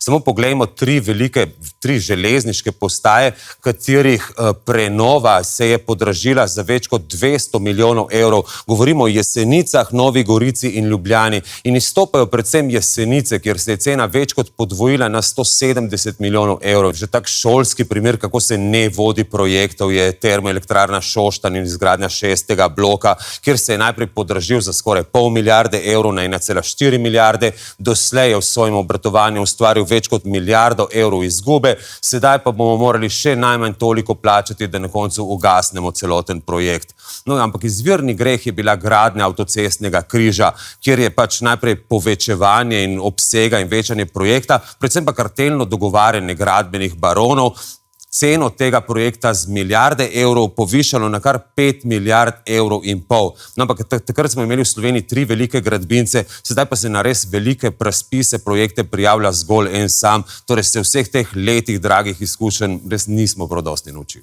Samo poglejmo tri železniške postaje, katerih prenova se je podražila za več kot 200 milijonov evrov. Govorimo o Jesenicah, Novi Gorici in Ljubljani. In izstopajo predvsem Jesenice, kjer se je cena več kot podvojila na 170 milijonov evrov. Že tak šolski primer, kako se ne vodi projektov, je termoelektrarna Šoštanj in izgradnja 6. bloka, kjer se je najprej podražil za skoraj pol milijarde evrov na 1,4 milijarde. Doslej je v svojem obratovanju ustvaril več kot milijardo evrov izgube, sedaj pa bomo morali še najmanj toliko plačati, da na koncu ugasnemo celoten projekt. No, ampak izvirni greh je bila gradnja avtocestnega križa, kjer je pač najprej povečevanje in obsega in večanje projekta, predvsem pa kartelno dogovarjanje gradbenih baronov, ceno tega projekta z milijarde evrov povišalo na kar 5 milijard evrov in pol. No, ampak takrat smo imeli v Sloveniji 3 velike gradbince, sedaj pa se na res velike razpise projekte prijavlja zgolj en sam, torej se vseh teh letih dragih izkušenj res nismo prav dosti naučili.